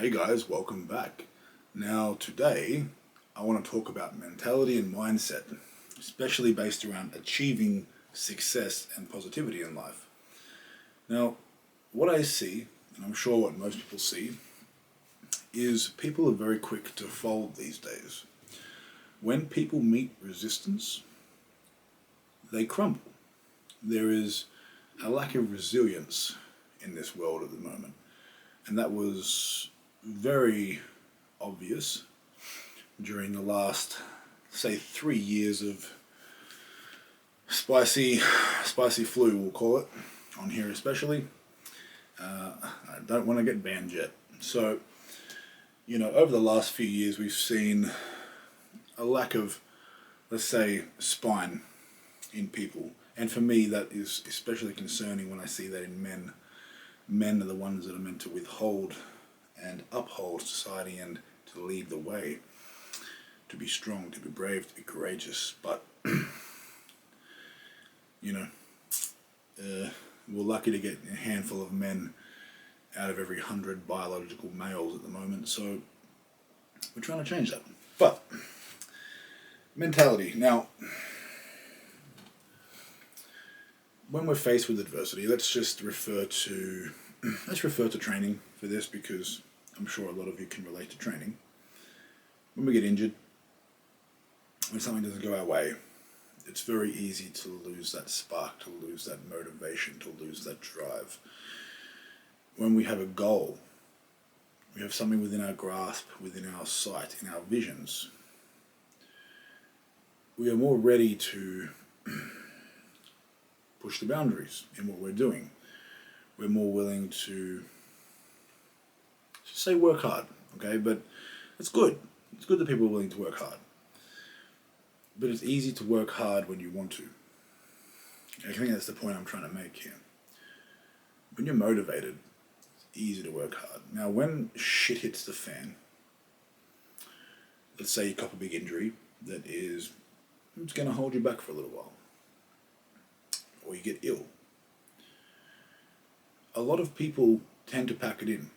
Hey guys, welcome back. Now, today I want to talk about mentality and mindset, especially based around achieving success and positivity in life. Now, what I see, and I'm sure what most people see, is people are very quick to fold these days. When people meet resistance, they crumble. There is a lack of resilience in this world at the moment, and that was very obvious during the last, say, 3 years of spicy flu, we'll call it, on here especially. I don't want to get banned yet. So, over the last few years, we've seen a lack of, let's say, spine in people. And for me, that is especially concerning when I see that in men. Men are the ones that are meant to withhold and uphold society and to lead the way, to be strong, to be brave, to be courageous. But, we're lucky to get a handful of men out of every 100 biological males at the moment. So we're trying to change that. But mentality. Now, when we're faced with adversity, let's refer to training for this, because I'm sure a lot of you can relate to training. When we get injured, when something doesn't go our way, it's very easy to lose that spark, to lose that motivation, to lose that drive. When we have a goal, we have something within our grasp, within our sight, in our visions, we are more ready to push the boundaries in what we're doing. We're more willing to say work hard, okay? But it's good. It's good that people are willing to work hard. But it's easy to work hard when you want to. I think that's the point I'm trying to make here. When you're motivated, it's easy to work hard. Now, when shit hits the fan, let's say you cop a big injury that is it's going to hold you back for a little while, or you get ill, a lot of people tend to pack it in,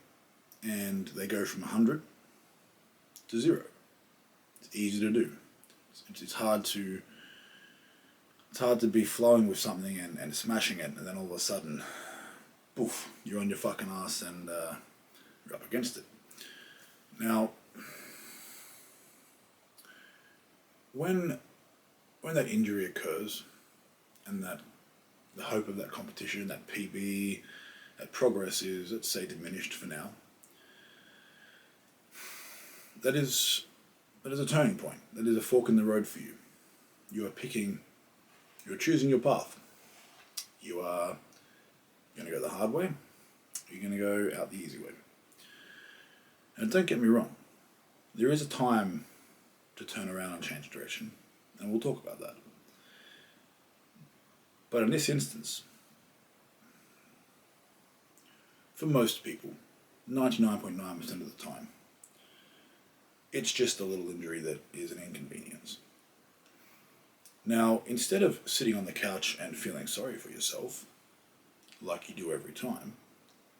and they go from 100 to 0. It's easy to do. It's hard to be flowing with something and smashing it, and then all of a sudden, poof, you're on your fucking ass and you're up against it. Now, when that injury occurs, and that the hope of that competition, that PB, that progress is, let's say, diminished for now, that is a turning point. That is a fork in the road for you. You're choosing your path. You are going to go the hard way, or you're going to go out the easy way. And don't get me wrong, there is a time to turn around and change direction, and we'll talk about that. But in this instance, for most people, 99.9% of the time, it's just a little injury that is an inconvenience. Now, instead of sitting on the couch and feeling sorry for yourself, like you do every time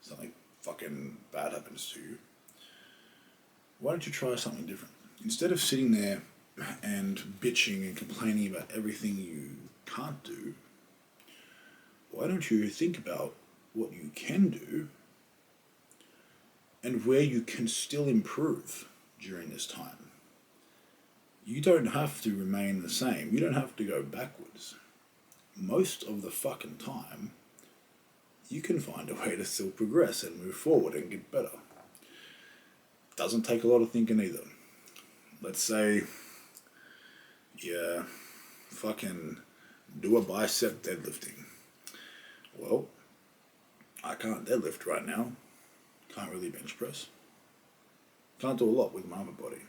something fucking bad happens to you, why don't you try something different? Instead of sitting there and bitching and complaining about everything you can't do, why don't you think about what you can do and where you can still improve during this time? You don't have to remain the same. You don't have to go backwards. Most of the fucking time, you can find a way to still progress and move forward and get better. Doesn't take a lot of thinking either. Let's say you fucking do a bicep deadlifting. Well, I can't deadlift right now. Can't really bench press. Can't do a lot with my upper body.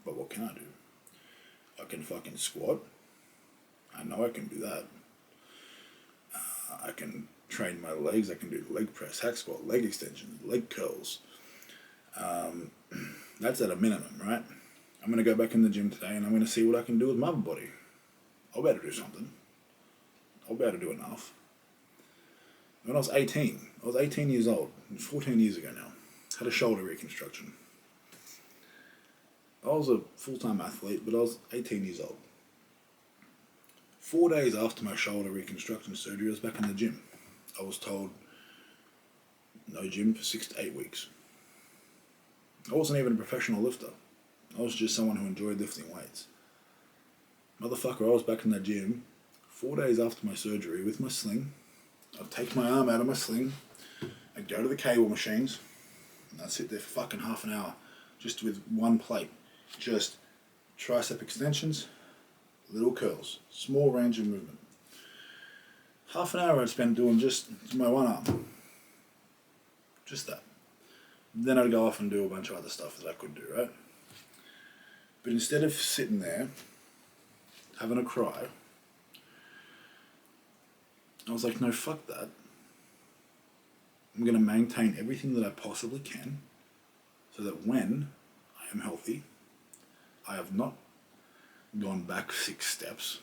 But what can I do? I can fucking squat. I know I can do that. I can train my legs. I can do leg press, hack squat, leg extensions, leg curls. That's at a minimum, right? I'm going to go back in the gym today and I'm going to see what I can do with my upper body. I'll be able to do something. I'll be able to do enough. When I was 18 years old, 14 years ago now, Had a shoulder reconstruction. I was a full-time athlete, but I was 18 years old. 4 days after my shoulder reconstruction surgery, I was back in the gym. I was told no gym for 6 to 8 weeks. I wasn't even a professional lifter. I was just someone who enjoyed lifting weights. Motherfucker, I was back in the gym 4 days after my surgery with my sling. I'd take my arm out of my sling, I'd go to the cable machines, and I'd sit there for fucking half an hour just with one plate. Just tricep extensions, little curls, small range of movement. Half an hour I'd spend doing just my one arm. Just that. Then I'd go off and do a bunch of other stuff that I could do, right? But instead of sitting there, having a cry, I was like, no, fuck that. I'm going to maintain everything that I possibly can so that when I am healthy, I have not gone back 6 steps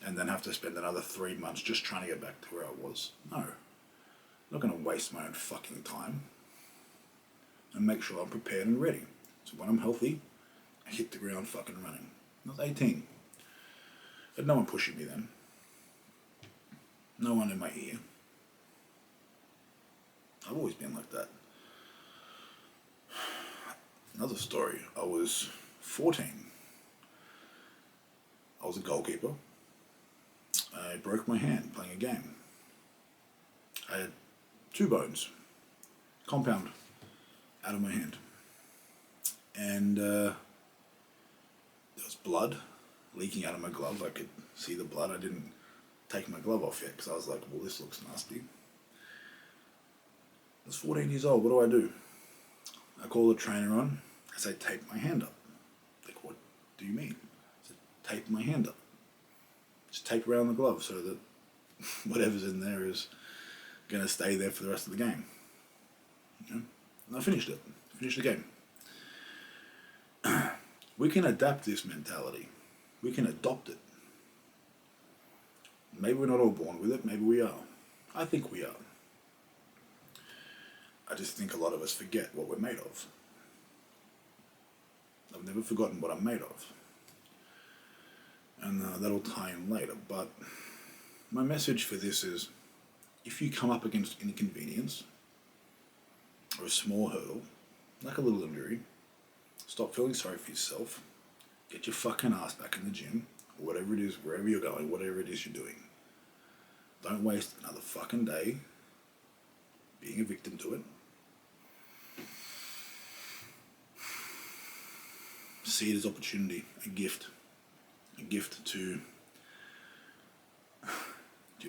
and then have to spend another 3 months just trying to get back to where I was. No. I'm not going to waste my own fucking time. And make sure I'm prepared and ready. So when I'm healthy, I hit the ground fucking running. I was 18. But no one pushing me then. No one in my ear. I've always been like that. Another story. I was 14. I was a goalkeeper. I broke my hand playing a game. I had 2 bones. Compound. Out of my hand. And there was blood leaking out of my glove. I could see the blood. I didn't take my glove off yet because I was like, well, this looks nasty. I was 14 years old. What do? I call the trainer on. I say, tape my hand up. Like, what do you mean? I said, tape my hand up. Just tape around the glove so that whatever's in there is going to stay there for the rest of the game. You know? And I finished it. Finished the game. We can adapt this mentality. We can adopt it. Maybe we're not all born with it. Maybe we are. I think we are. I just think a lot of us forget what we're made of. I've never forgotten what I'm made of. And that'll tie in later. But my message for this is, if you come up against inconvenience, or a small hurdle, like a little injury, stop feeling sorry for yourself, get your fucking ass back in the gym, or whatever it is, wherever you're going, whatever it is you're doing. Don't waste another fucking day being a victim to it. See it as opportunity, a gift to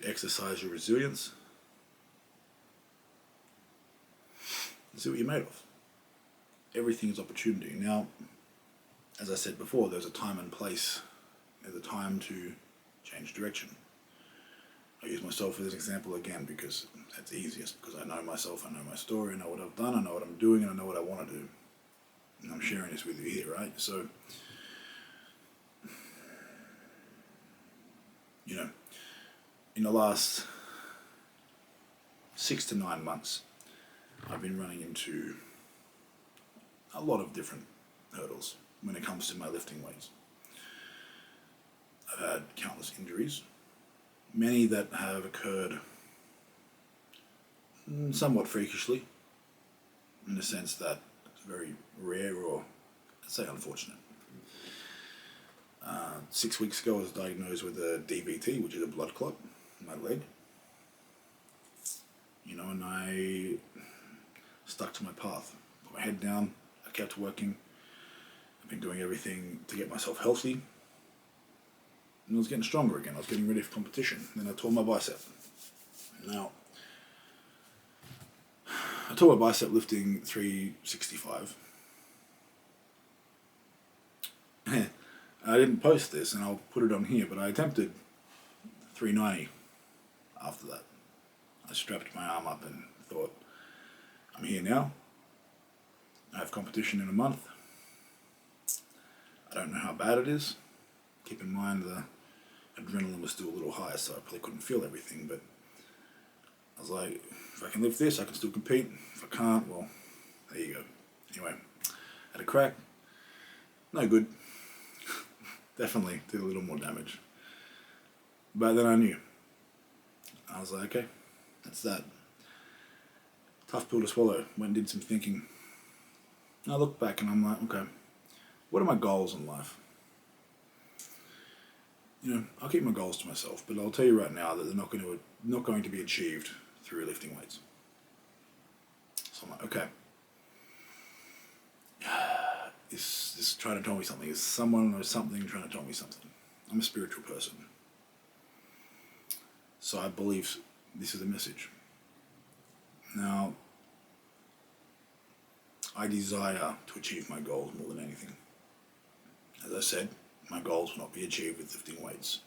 exercise your resilience. See what you're made of. Everything is opportunity. Now, as I said before, there's a time and place. There's a time to change direction. I use myself as an example again because that's easiest, because I know myself, I know my story, I know what I've done, I know what I'm doing, and I know what I want to do. And I'm sharing this with you here, right? So, you know, in the last 6 to 9 months, I've been running into a lot of different hurdles when it comes to my lifting weights. I've had countless injuries, many that have occurred somewhat freakishly, in the sense that it's very rare, or let's say unfortunate. 6 weeks ago I was diagnosed with a DVT, which is a blood clot in my leg. You know, and I stuck to my path. Put my head down, I kept working. I've been doing everything to get myself healthy. And I was getting stronger again. I was getting ready for competition. Then I tore my bicep. Now, I tore my bicep lifting 365. I didn't post this, and I'll put it on here, but I attempted 390 after that. I strapped my arm up and thought, I'm here now. I have competition in a month. I don't know how bad it is. Keep in mind the adrenaline was still a little high, so I probably couldn't feel everything, but I was like, if I can lift this, I can still compete. If I can't, well, There you go. Anyway, had a crack. No good. Definitely did a little more damage. But then I knew. I was like, okay, that's that. Tough pill to swallow. Went and did some thinking. And I look back and I'm like, okay, what are my goals in life? I'll keep my goals to myself, but I'll tell you right now that they're not going to be achieved through lifting weights. So I'm like, okay, is this trying to tell me something? Is someone or something trying to tell me something? I'm a spiritual person, so I believe this is a message. Now, I desire to achieve my goals more than anything. As I said, my goals will not be achieved with lifting weights.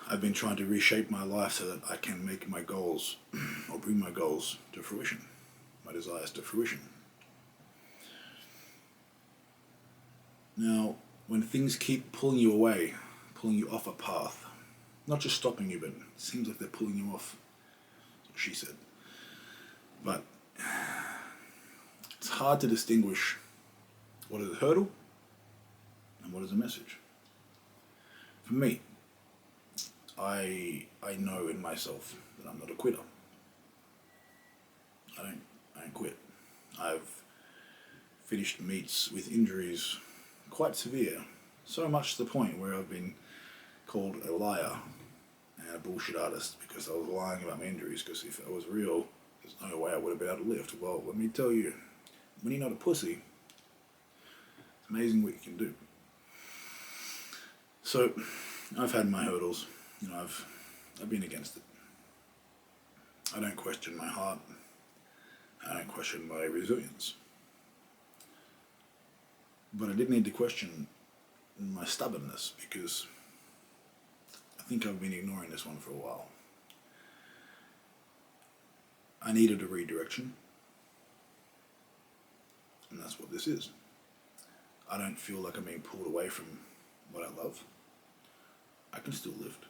I've been trying to reshape my life so that I can make my goals, or bring my goals to fruition, my desires to fruition. Now, when things keep pulling you away, pulling you off a path, not just stopping you, but it seems like they're pulling you off, that's what she said. But it's hard to distinguish what is a hurdle and what is a message. For me, I know in myself that I'm not a quitter. I don't quit. I've finished meets with injuries quite severe, so much to the point where I've been called a liar and a bullshit artist because I was lying about my injuries, because if it was real, there's no way I would have been able to lift. Well, let me tell you, when you're not a pussy, it's amazing what you can do. So, I've had my hurdles. I've been against it. I don't question my heart. I don't question my resilience. But I did need to question my stubbornness, because I think I've been ignoring this one for a while. I needed a redirection, and that's what this is. I don't feel like I'm being pulled away from what I love. I can still lift,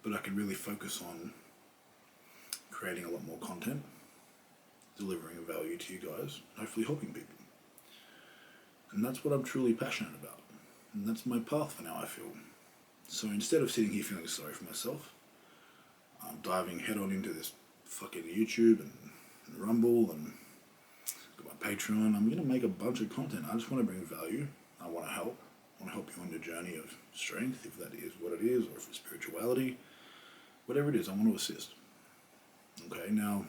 but I can really focus on creating a lot more content, delivering value to you guys, hopefully helping people. And that's what I'm truly passionate about. And that's my path for now, I feel. So instead of sitting here feeling sorry for myself, I'm diving head on into this fucking YouTube and Rumble and got my Patreon. I'm going to make a bunch of content. I just want to bring value. I want to help. I want to help you on your journey of strength, if that is what it is, or if it's spirituality. Whatever it is, I want to assist. Okay, now,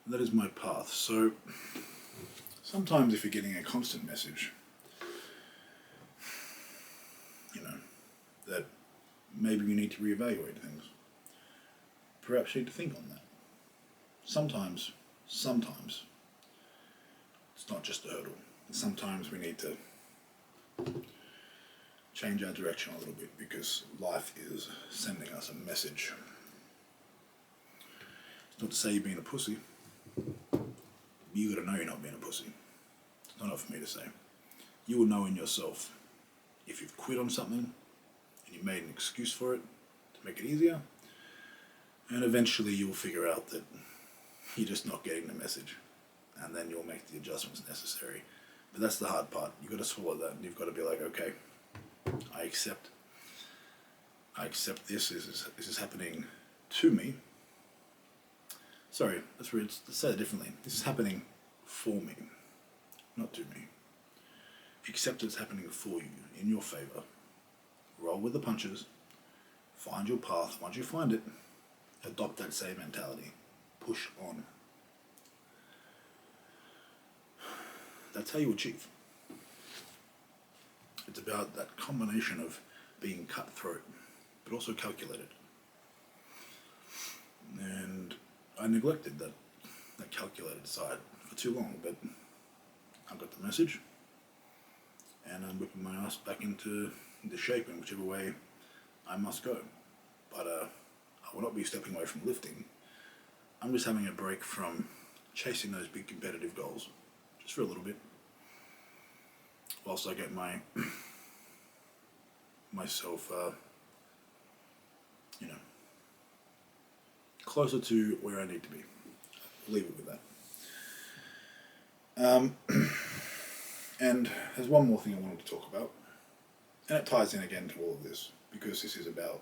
that is my path. So, sometimes if you're getting a constant message, that maybe you need to reevaluate things. Perhaps you need to think on that. Sometimes, it's not just a hurdle. Sometimes we need to change our direction a little bit, because life is sending us a message. It's not to say you're being a pussy. You gotta know you're not being a pussy. It's not up for me to say. You will know in yourself if you've quit on something and you made an excuse for it to make it easier, and eventually you will figure out that you're just not getting the message, and then you'll make the adjustments necessary. But that's the hard part. You've got to swallow that, and you've got to be like, okay, I accept this is happening to me. Sorry, let's say it differently. This is happening for me, not to me. Accept it's happening for you, in your favor. Roll with the punches. Find your path. Once you find it, adopt that same mentality. Push on. That's how you achieve. It's about that combination of being cutthroat, but also calculated. And I neglected that calculated side for too long, but I got the message, and I'm whipping my ass back into shape in whichever way I must go. But I will not be stepping away from lifting. I'm just having a break from chasing those big competitive goals, just for a little bit, whilst I get myself, closer to where I need to be. We'll leave it with that. And there's one more thing I wanted to talk about, and it ties in again to all of this, because this is about,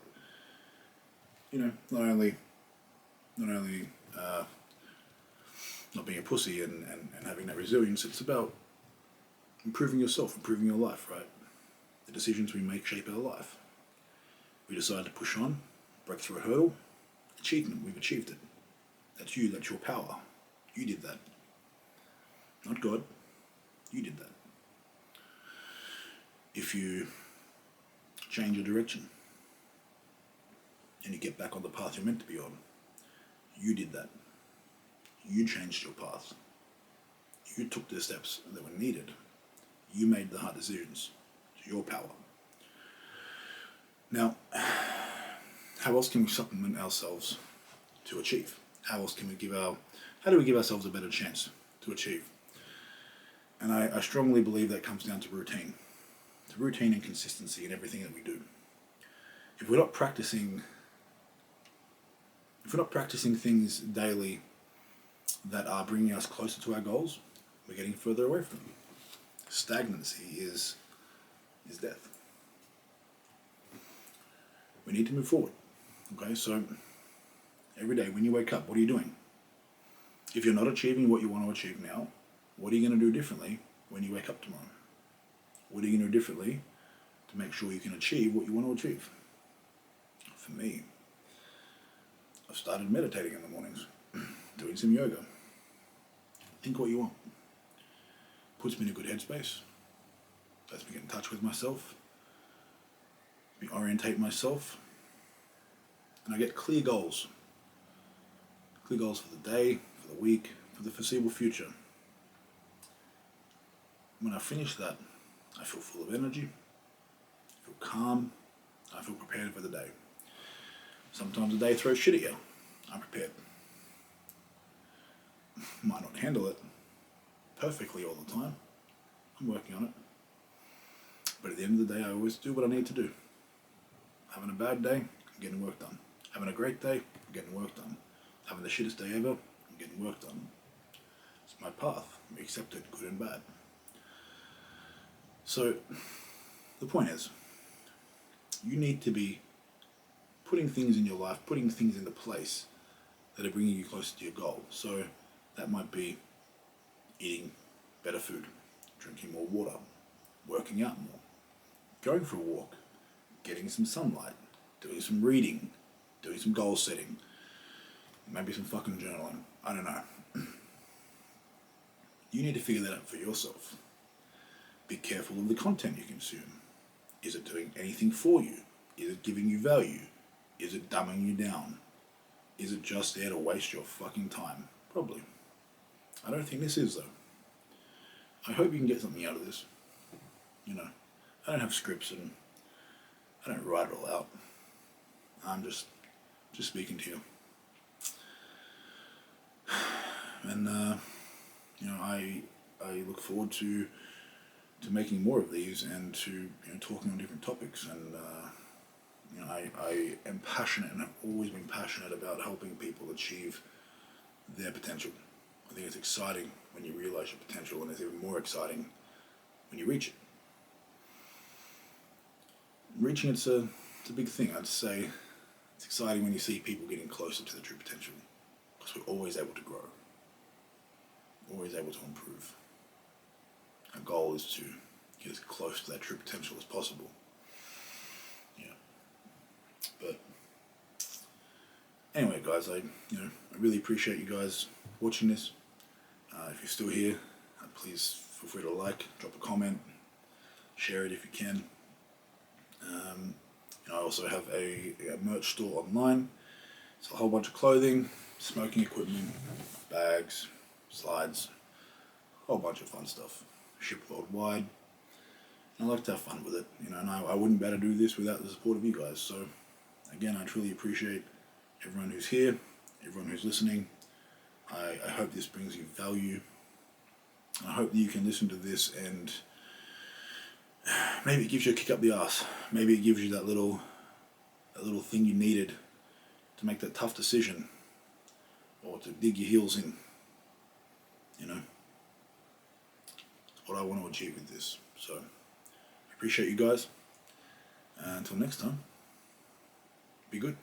not only not being a pussy and having that resilience. It's about improving yourself, improving your life, right? The decisions we make shape our life. We decide to push on, break through a hurdle, achievement, we've achieved it. That's you, that's your power. You did that. Not God, you did that. If you change your direction and you get back on the path you're meant to be on, you did that. You changed your path. You took the steps that were needed. You made the hard decisions. It's your power. Now, how else can we supplement ourselves to achieve? How do we give ourselves a better chance to achieve? And I strongly believe that comes down to routine. To routine and consistency in everything that we do. If we're not practicing things daily that are bringing us closer to our goals, we're getting further away from them. Stagnancy is death. We need to move forward. Okay, so every day when you wake up, what are you doing? If you're not achieving what you want to achieve now, what are you going to do differently when you wake up tomorrow? What are you going to do differently to make sure you can achieve what you want to achieve? For me, I've started meditating in the mornings, doing some yoga. Think what you want. Puts me in a good headspace. Lets me get in touch with myself. Me orientate myself. And I get clear goals. Clear goals for the day, for the week, for the foreseeable future. When I finish that, I feel full of energy, I feel calm, I feel prepared for the day. Sometimes the day throws shit at you. I'm prepared. Might not handle it perfectly all the time. I'm working on it. But at the end of the day, I always do what I need to do. Having a bad day, I'm getting work done. Having a great day, I'm getting work done. Having the shittest day ever, I'm getting work done. It's my path. We accept it, good and bad. So, the point is, you need to be putting things in your life, putting things into place that are bringing you closer to your goal. So, that might be eating better food, drinking more water, working out more, going for a walk, getting some sunlight, doing some reading, doing some goal setting, maybe some fucking journaling. I don't know. You need to figure that out for yourself. Be careful of the content you consume. Is it doing anything for you? Is it giving you value? Is it dumbing you down? Is it just there to waste your fucking time? Probably. I don't think this is, though. I hope you can get something out of this. I don't have scripts and I don't write it all out. I'm just speaking to you. And, I look forward to making more of these and to talking on different topics. And I am passionate and have always been passionate about helping people achieve their potential. I think it's exciting when you realize your potential, and it's even more exciting when you reach it. Reaching it's a big thing. I'd say it's exciting when you see people getting closer to their true potential, because we're always able to grow, always able to improve. Our goal is to get as close to that true potential as possible. Yeah. But anyway, guys, I really appreciate you guys watching this. If you're still here, please feel free to like, drop a comment, share it if you can. I also have a merch store online. It's a whole bunch of clothing, smoking equipment, bags, slides, a whole bunch of fun stuff. Shipped worldwide. And I like to have fun with it, and I wouldn't be able to do this without the support of you guys. So, again, I truly appreciate everyone who's here, everyone who's listening. I hope this brings you value. I hope that you can listen to this and maybe it gives you a kick up the arse. Maybe it gives you that little thing you needed to make that tough decision, or to dig your heels in you know, what I want to achieve with this. So, appreciate you guys. Until next time, be good.